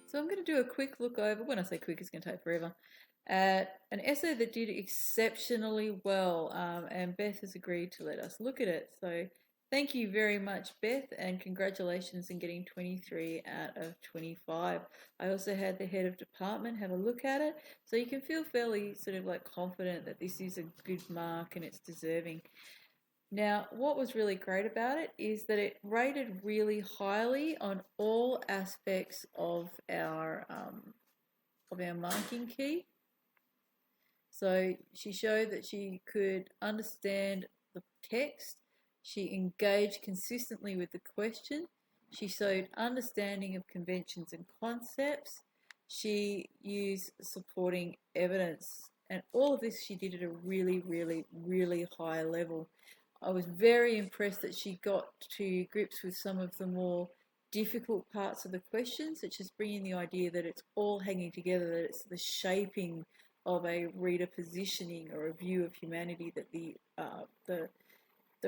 So I'm going to do a quick look over, when I say quick, it's going to take forever, at an essay that did exceptionally well, and Beth has agreed to let us look at it. So thank you very much, Beth, and congratulations in getting 23 out of 25. I also had the head of department have a look at it, so you can feel fairly sort of like confident that this is a good mark and it's deserving. Now, what was really great about it is that it rated really highly on all aspects of our marking key. So she showed that she could understand the text. She engaged consistently with the question. She showed understanding of conventions and concepts. She used supporting evidence. And all of this she did at a really, really, really high level. I was very impressed that she got to grips with some of the more difficult parts of the question, such as bringing the idea that it's all hanging together, that it's the shaping of a reader positioning or a view of humanity that the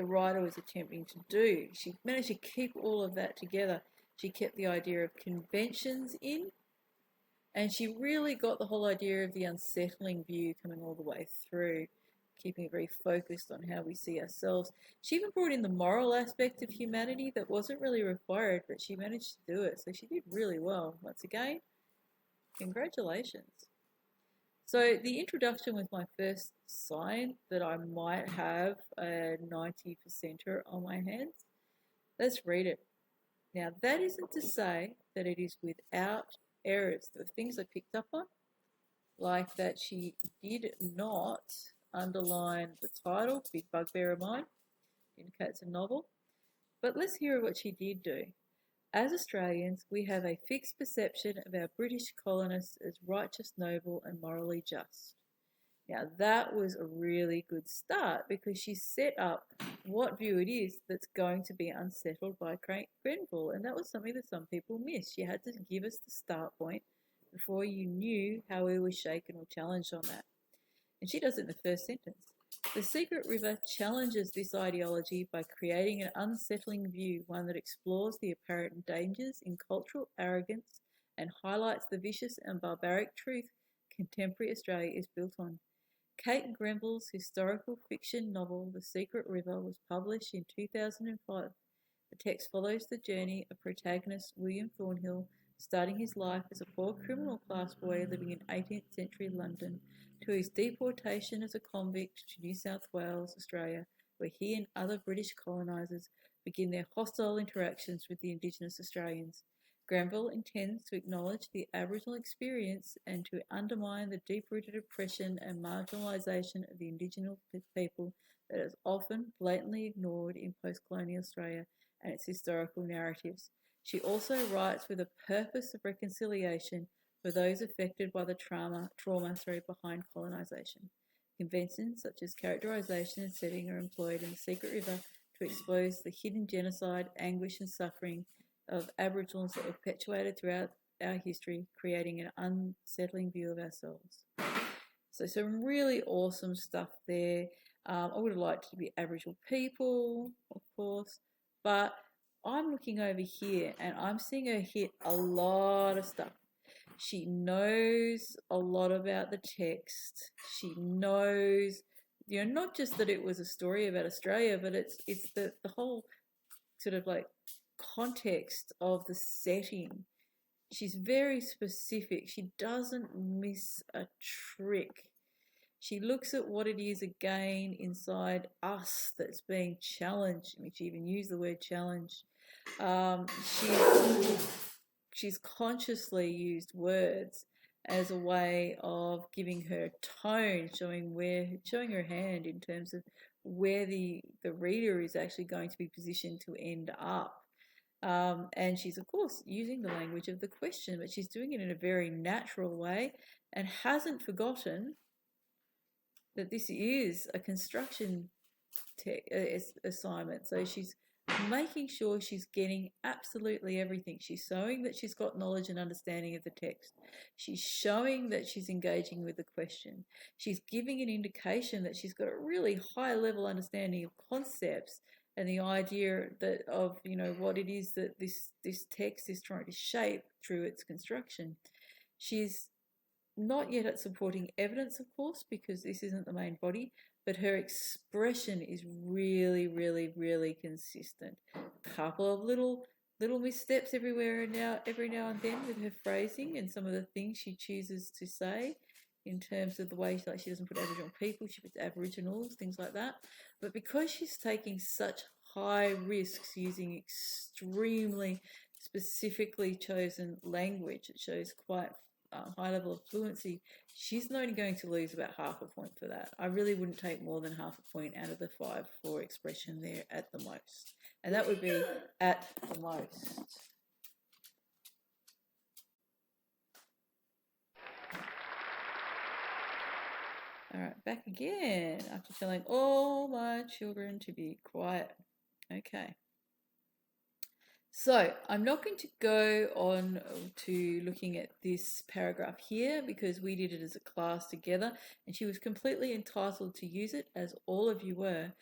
writer was attempting to do. She managed to keep all of that together. She kept the idea of conventions in, and she really got the whole idea of the unsettling view coming all the way through, keeping it very focused on how we see ourselves. She even brought in the moral aspect of humanity that wasn't really required, but she managed to do it. So she did really well. Once again, congratulations. So the introduction was my first sign that I might have a 90 percenter on my hands. Let's read it. Now that isn't to say that it is without errors. There were things I picked up on, like that she did not underline the title, Big Bugbear of Mine, indicates a novel. But let's hear what she did do. As Australians, we have a fixed perception of our British colonists as righteous, noble, and morally just. Now, that was a really good start because she set up what view it is that's going to be unsettled by Grenville, and that was something that some people missed. She had to give us the start point before you knew how we were shaken or challenged on that. And she does it in the first sentence. The Secret River challenges this ideology by creating an unsettling view, one that explores the apparent dangers in cultural arrogance and highlights the vicious and barbaric truth contemporary Australia is built on. Kate Grenville's historical fiction novel The Secret River was published in 2005. The text follows the journey of protagonist William Thornhill, starting his life as a poor criminal class boy living in 18th century London, to his deportation as a convict to New South Wales, Australia, where he and other British colonisers begin their hostile interactions with the Indigenous Australians. Grenville intends to acknowledge the Aboriginal experience and to undermine the deep-rooted oppression and marginalisation of the Indigenous people that is often blatantly ignored in post-colonial Australia and its historical narratives. She also writes with a purpose of reconciliation for those affected by the trauma behind colonisation. Conventions such as characterisation and setting are employed in the Secret River to expose the hidden genocide, anguish and suffering of Aboriginals that were perpetuated throughout our history, creating an unsettling view of ourselves. So some really awesome stuff there. I would have liked to be Aboriginal people, of course, but I'm looking over here and I'm seeing her hit a lot of stuff. She knows a lot about the text. She knows, not just that it was a story about Australia, but it's the whole sort of like context of the setting. She's very specific. She doesn't miss a trick. She looks at what it is again inside us that's being challenged. I mean, she even used the word challenge. Um, she's consciously used words as a way of giving her tone, showing her hand in terms of where the reader is actually going to be positioned to end up. And she's, of course, using the language of the question, but she's doing it in a very natural way and hasn't forgotten that this is a construction assignment. So she's making sure she's getting absolutely everything. She's showing that she's got knowledge and understanding of the text. She's showing that she's engaging with the question. She's giving an indication that she's got a really high level understanding of concepts and the idea that of, you know, what it is that this text is trying to shape through its construction. She's not yet at supporting evidence, of course, because this isn't the main body, but her expression is really, really, really consistent. Couple of little missteps every now and then with her phrasing and some of the things she chooses to say in terms of the way she doesn't put Aboriginal people, she puts Aboriginals, things like that. But because she's taking such high risks using extremely specifically chosen language, it shows quite high level of fluency, she's only going to lose about half a point for that. I really wouldn't take more than half a point out of the 5 for expression there at the most. And that would be at the most. All right, back again after telling all my children to be quiet. Okay. So I'm not going to go on to looking at this paragraph here because we did it as a class together and she was completely entitled to use it, as all of you were,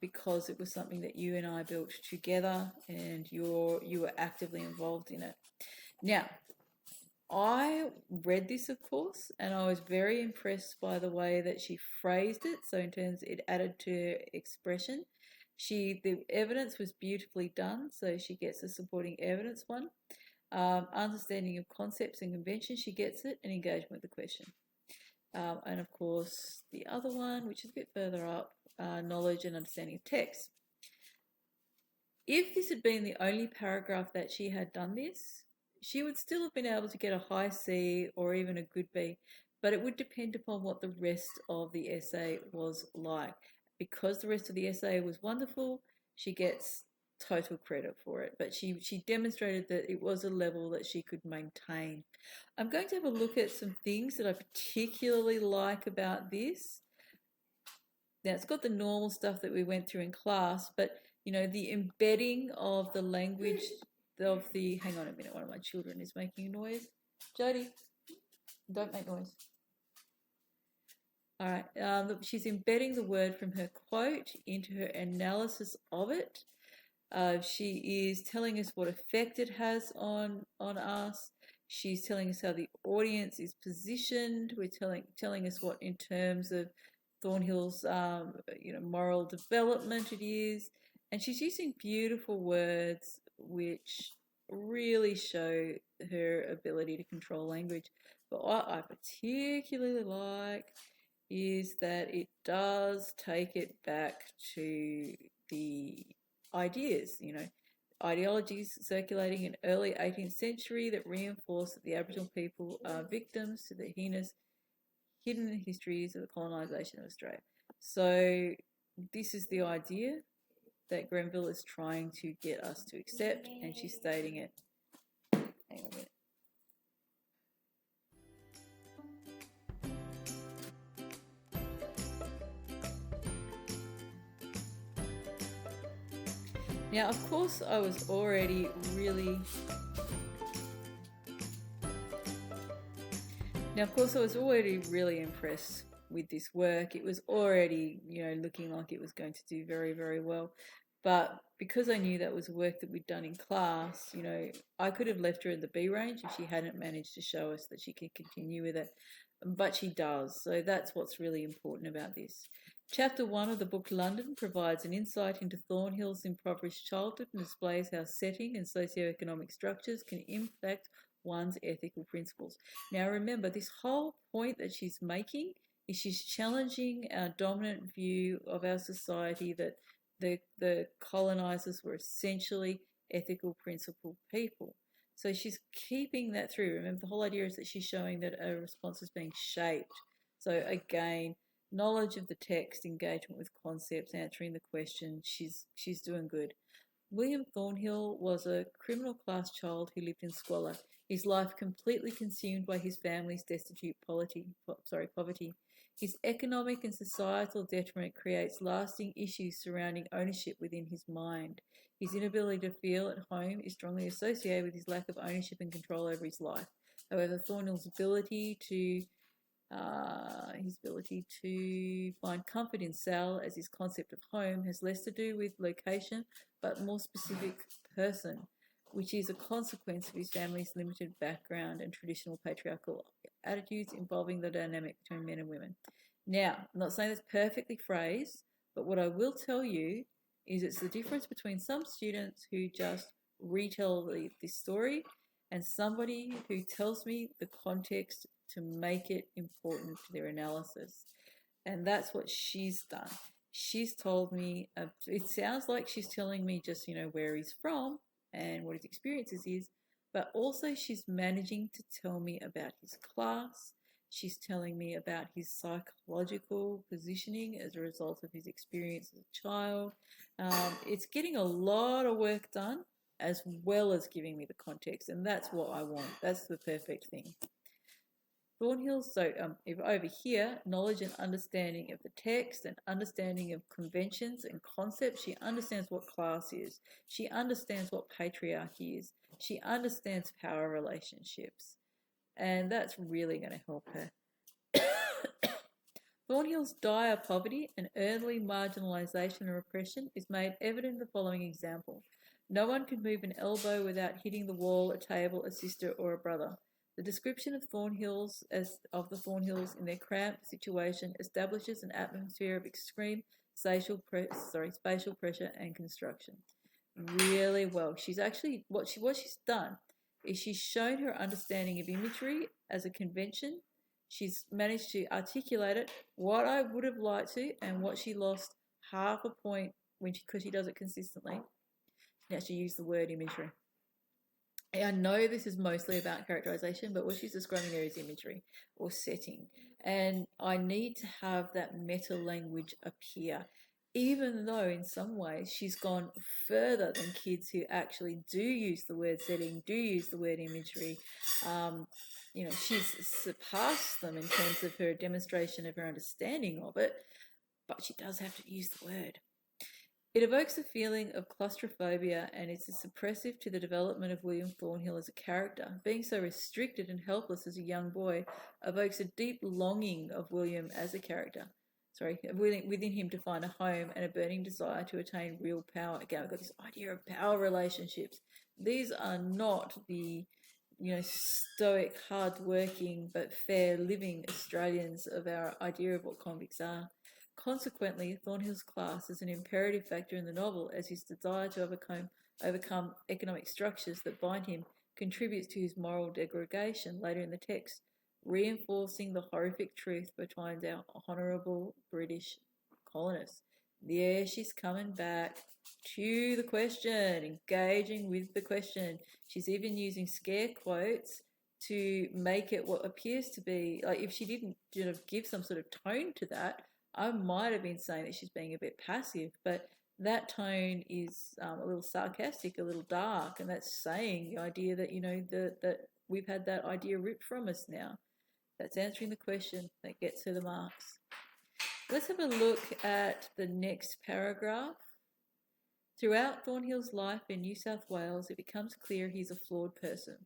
because it was something that you and I built together and you were actively involved in it. Now, I read this, of course, and I was very impressed by the way that she phrased it. So in terms, it added to expression. The evidence was beautifully done, so she gets a supporting evidence one. Understanding of concepts and conventions, she gets it, and engagement with the question. And of course, the other one, which is a bit further up, knowledge and understanding of text. If this had been the only paragraph that she had done this, she would still have been able to get a high C or even a good B, but it would depend upon what the rest of the essay was like. Because the rest of the essay was wonderful, she gets total credit for it, but she demonstrated that it was a level that she could maintain. I'm going to have a look at some things that I particularly like about this. Now, it's got the normal stuff that we went through in class, but, you know, the embedding of the language of the... Hang on a minute, one of my children is making a noise. Jodie, don't make noise. All right, she's embedding the word from her quote into her analysis of it. She is telling us what effect it has on us. She's telling us how the audience is positioned. We're telling us what, in terms of Thornhill's, moral development it is. And she's using beautiful words which really show her ability to control language. But what I particularly like is that it does take it back to the ideas, ideologies circulating in early 18th century that reinforce that the Aboriginal people are victims to the hidden histories of the colonisation of Australia. So this is the idea that Grenville is trying to get us to accept, and she's stating it. Hang on a minute. Now, of course, I was already really... impressed with this work. It was already, looking like it was going to do very, very well. But because I knew that was work that we'd done in class, I could have left her in the B range if she hadn't managed to show us that she could continue with it. But she does. So that's what's really important about this. Chapter 1 of the book London provides an insight into Thornhill's impoverished childhood and displays how setting and socioeconomic structures can impact one's ethical principles. Now remember, this whole point that she's making is she's challenging our dominant view of our society that the colonisers were essentially ethical principled people. So she's keeping that through. Remember, the whole idea is that she's showing that a response is being shaped. So again, knowledge of the text, engagement with concepts, answering the question, she's doing good. William Thornhill was a criminal class child who lived in squalor, his life completely consumed by his family's destitute poverty. His economic and societal detriment creates lasting issues surrounding ownership within his mind. His inability to feel at home is strongly associated with his lack of ownership and control over his life. However, Thornhill's ability to His ability to find comfort in Sal as his concept of home has less to do with location but more specific person, which is a consequence of his family's limited background and traditional patriarchal attitudes involving the dynamic between men and women. Now, I'm not saying it's perfectly phrased, but what I will tell you is it's the difference between some students who just retell this story and somebody who tells me the context to make it important to their analysis. And that's what she's done. She's told me, it sounds like she's telling me just, where he's from and what his experiences is, but also she's managing to tell me about his class. She's telling me about his psychological positioning as a result of his experience as a child. It's getting a lot of work done as well as giving me the context, and that's what I want. That's the perfect thing. Thornhill's, if over here, knowledge and understanding of the text and understanding of conventions and concepts, she understands what class is. She understands what patriarchy is. She understands power relationships. And that's really going to help her. Thornhill's dire poverty and early marginalisation and repression is made evident in the following example. No one can move an elbow without hitting the wall, a table, a sister, or a brother. The description of Thornhills the Thornhills in their cramped situation establishes an atmosphere of extreme spatial pressure and construction. Really well. She's actually what she's done is she's shown her understanding of imagery as a convention. She's managed to articulate it, what I would have liked to, and what she lost half a point because she does it consistently. She actually used the word imagery. I know this is mostly about characterization, but what she's describing there is imagery or setting. And I need to have that meta language appear, even though in some ways she's gone further than kids who actually do use the word setting, do use the word imagery. She's surpassed them in terms of her demonstration of her understanding of it, but she does have to use the word. It evokes a feeling of claustrophobia and is suppressive to the development of William Thornhill as a character. Being so restricted and helpless as a young boy evokes a deep longing of William as a character. Within him to find a home and a burning desire to attain real power. Again, I've got this idea of power relationships. These are not the stoic, hard-working but fair living Australians of our idea of what convicts are. Consequently, Thornhill's class is an imperative factor in the novel, as his desire to overcome economic structures that bind him contributes to his moral degradation later in the text, reinforcing the horrific truth behind our honourable British colonists. There she's coming back to the question, engaging with the question. She's even using scare quotes to make it what appears to be, like if she didn't give some sort of tone to that, I might have been saying that she's being a bit passive, but that tone is a little sarcastic, a little dark, and that's saying the idea that, that we've had that idea ripped from us now. That's answering the question that gets her the marks. Let's have a look at the next paragraph. Throughout Thornhill's life in New South Wales, it becomes clear he's a flawed person,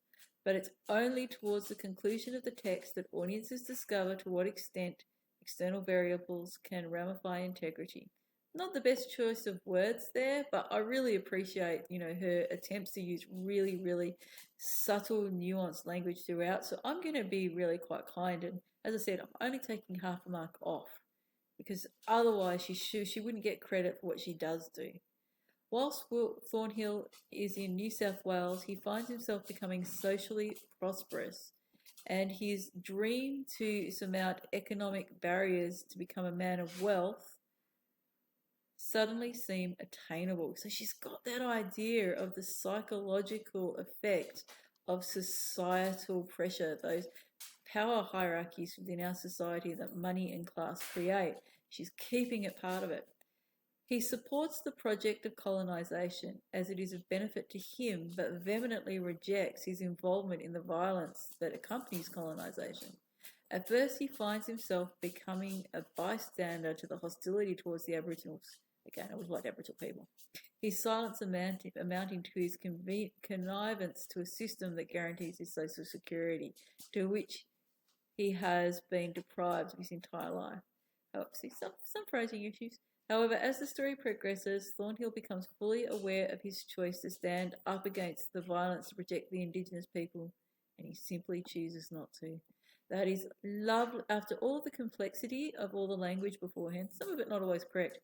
but it's only towards the conclusion of the text that audiences discover to what extent external variables can ramify integrity. Not the best choice of words there, but I really appreciate, her attempts to use really, really subtle, nuanced language throughout. So I'm going to be really quite kind. And as I said, I'm only taking half a mark off because otherwise she wouldn't get credit for what she does do. Whilst Thornhill is in New South Wales, he finds himself becoming socially prosperous. And his dream to surmount economic barriers to become a man of wealth suddenly seem attainable. So she's got that idea of the psychological effect of societal pressure, those power hierarchies within our society that money and class create. She's keeping it part of it. He supports the project of colonisation as it is of benefit to him, but vehemently rejects his involvement in the violence that accompanies colonisation. At first, he finds himself becoming a bystander to the hostility towards the Aboriginals. Again, it was like Aboriginal people. His silence amounting to his connivance to a system that guarantees his social security, to which he has been deprived of his entire life. See, some phrasing issues. However, as the story progresses, Thornhill becomes fully aware of his choice to stand up against the violence to protect the Indigenous people, and he simply chooses not to. That is lovely. After all the complexity of all the language beforehand, some of it not always correct,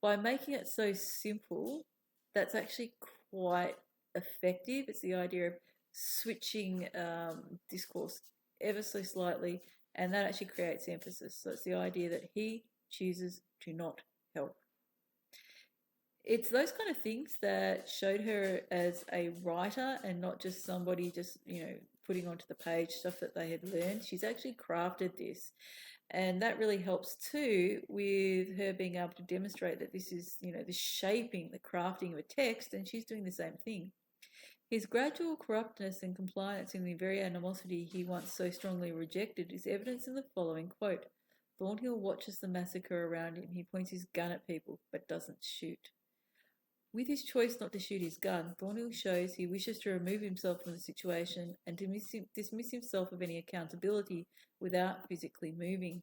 by making it so simple, that's actually quite effective. It's the idea of switching discourse ever so slightly, and that actually creates emphasis. So it's the idea that he chooses to not help. It's those kind of things that showed her as a writer and not just somebody just, putting onto the page stuff that they had learned. She's actually crafted this. And that really helps too with her being able to demonstrate that this is, the shaping, the crafting of a text, and she's doing the same thing. His gradual corruptness and compliance in the very animosity he once so strongly rejected is evidence in the following quote. Thornhill watches the massacre around him. He points his gun at people, but doesn't shoot. With his choice not to shoot his gun, Thornhill shows he wishes to remove himself from the situation and to dismiss himself of any accountability without physically moving.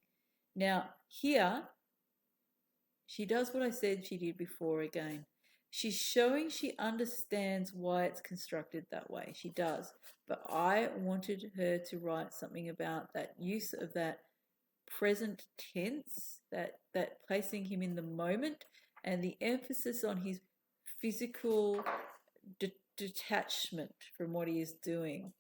Now, here, she does what I said she did before again. She's showing she understands why it's constructed that way. She does. But I wanted her to write something about that use of that present tense, that placing him in the moment, and the emphasis on his physical detachment from what he is doing.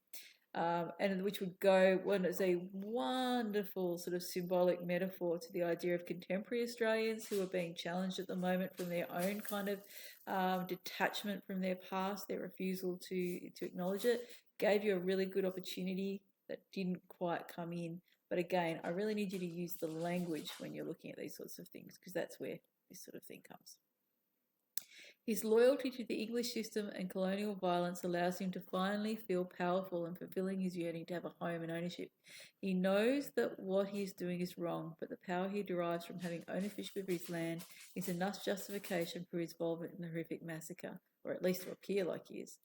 And which would go, when it's a wonderful sort of symbolic metaphor to the idea of contemporary Australians who are being challenged at the moment from their own kind of detachment from their past, their refusal to acknowledge it, gave you a really good opportunity that didn't quite come in. But again, I really need you to use the language when you're looking at these sorts of things, because that's where this sort of thing comes. His loyalty to the English system and colonial violence allows him to finally feel powerful and fulfilling his yearning to have a home and ownership. He knows that what he is doing is wrong, but the power he derives from having ownership of his land is enough justification for his involvement in the horrific massacre, or at least to appear like he is.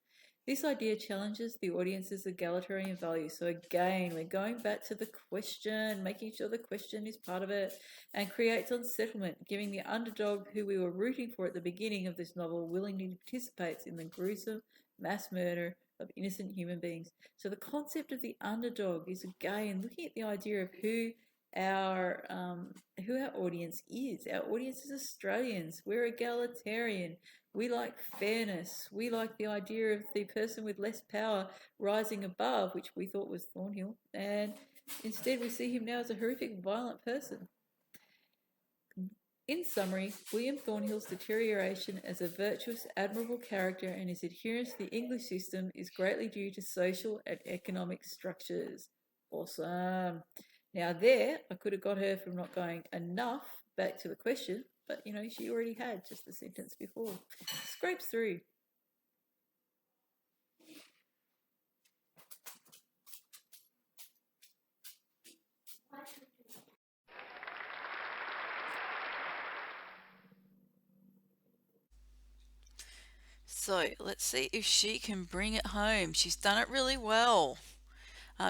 This idea challenges the audience's egalitarian values. So again, we're going back to the question, making sure the question is part of it, and creates unsettlement, giving the underdog who we were rooting for at the beginning of this novel willingly participates in the gruesome mass murder of innocent human beings. So the concept of the underdog is again looking at the idea of who our audience is. Our audience is Australians. We're egalitarian. We like fairness. We like the idea of the person with less power rising above, which we thought was Thornhill, and instead we see him now as a horrific, violent person. In summary, William Thornhill's deterioration as a virtuous, admirable character and his adherence to the English system is greatly due to social and economic structures. Awesome. Now there, I could have got her from not going enough back to the question, but she already had just the sentence before. Scrapes through. So let's see if she can bring it home. She's done it really well.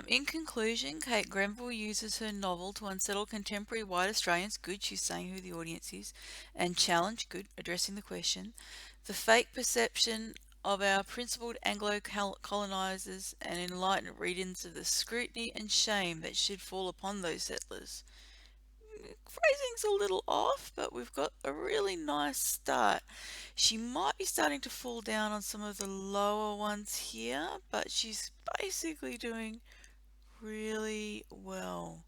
In conclusion, Kate Grenville uses her novel to unsettle contemporary white Australians, good, she's saying who the audience is, and challenge, good, addressing the question, the fake perception of our principled Anglo-colonisers and enlightened readings of the scrutiny and shame that should fall upon those settlers. Phrasing's a little off, but we've got a really nice start. She might be starting to fall down on some of the lower ones here, but she's basically doing really well.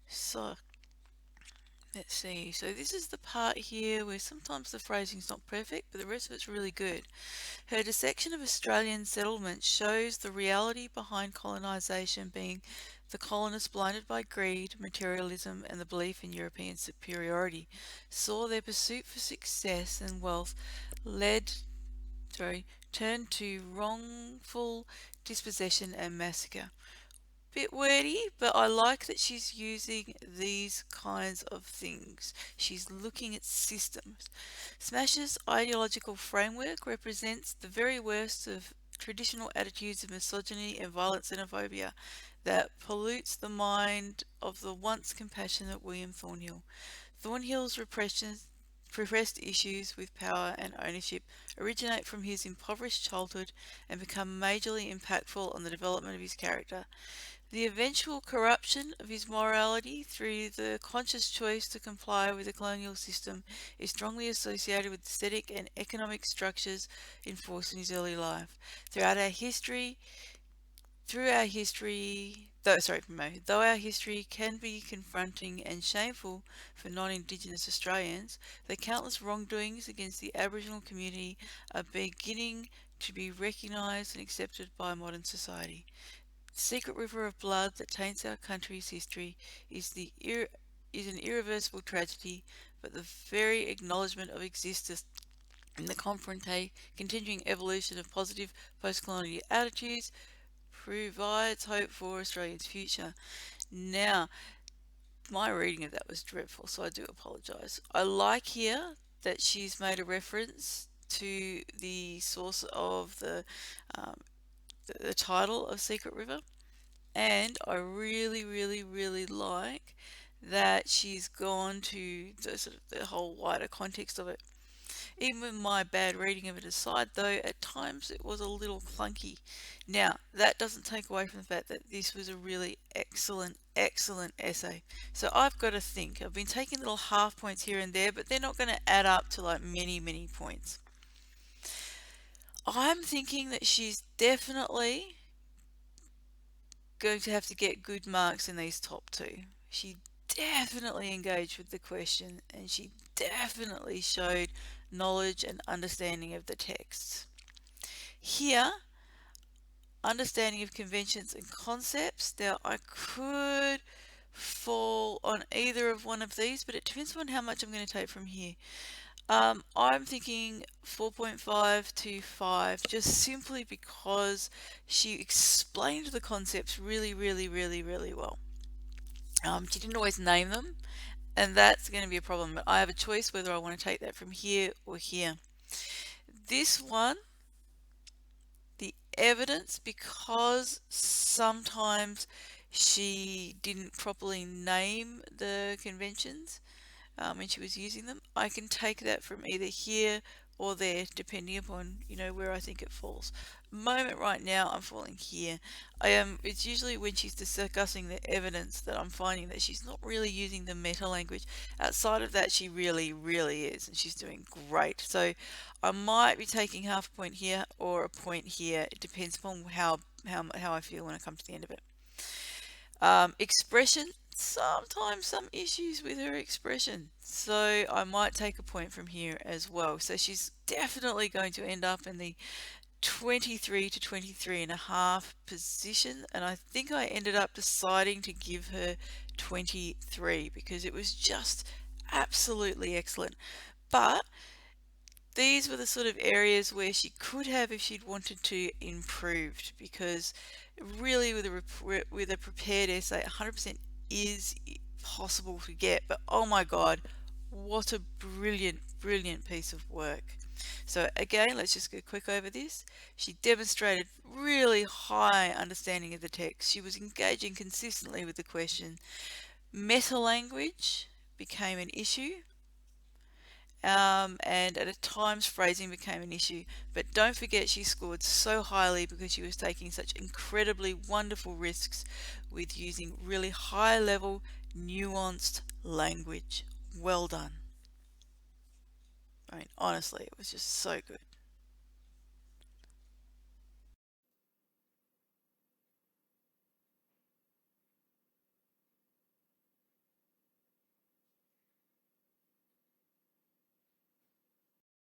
So let's see. So this is the part here where sometimes the phrasing's not perfect, but the rest of it's really good. Her dissection of Australian settlements shows the reality behind colonisation being the colonists, blinded by greed, materialism, and the belief in European superiority, saw their pursuit for success and wealth turned to wrongful dispossession and massacre. Bit wordy, but I like that she's using these kinds of things. She's looking at systems. Smash's ideological framework represents the very worst of traditional attitudes of misogyny and violent xenophobia that pollutes the mind of the once compassionate William Thornhill. Thornhill's repressed issues with power and ownership originate from his impoverished childhood and become majorly impactful on the development of his character. The eventual corruption of his morality through the conscious choice to comply with the colonial system is strongly associated with aesthetic and economic structures enforced in his early life. Throughout our history, though our history can be confronting and shameful for non-Indigenous Australians, the countless wrongdoings against the Aboriginal community are beginning to be recognised and accepted by modern society. The secret river of blood that taints our country's history is an irreversible tragedy, but the very acknowledgement of existence in the continuing evolution of positive post-colonial attitudes provides hope for Australia's future. Now, my reading of that was dreadful, so I do apologise. I like here that she's made a reference to the source of um, the title of Secret River, and I really, really, really like that she's gone to sort of the whole wider context of it. Even with my bad reading of it aside, though, at times it was a little clunky. Now, that doesn't take away from the fact that this was a really excellent, excellent essay. So I've got to think. I've been taking little half points here and there, but they're not going to add up to like many, many points. I'm thinking that she's definitely going to have to get good marks in these top two. She definitely engaged with the question and she definitely showed knowledge and understanding of the texts. Here, understanding of conventions and concepts. Now, I could fall on either of one of these, but it depends on how much I'm going to take from here. I'm thinking 4.5 to 5, just simply because she explained the concepts really, really, really, really well. She didn't always name them, and that's going to be a problem. But I have a choice whether I want to take that from here or here. This one, the evidence, because sometimes she didn't properly name the conventions when she was using them, I can take that from either here or there, depending upon where I think it falls. Moment right now, I'm falling here. It's usually when she's discussing the evidence that I'm finding that she's not really using the meta language. Outside of that, she really, really is, and she's doing great. So I might be taking half a point here or a point here. It depends upon how I feel when I come to the end of it. Expression, sometimes some issues with her expression, so I might take a point from here as well. So she's definitely going to end up in the 23 to 23 and a half position, and I think I ended up deciding to give her 23 because it was just absolutely excellent. But these were the sort of areas where she could have, if she'd wanted to, improved, because really with a prepared essay, 100% is possible to get. But oh my god, what a brilliant, brilliant piece of work. So again, let's just go quick over this. She demonstrated really high understanding of the text. She was engaging consistently with the question. Meta language became an issue. And at times phrasing became an issue, but don't forget she scored so highly because she was taking such incredibly wonderful risks with using really high level nuanced language. Well done. I mean, honestly, it was just so good.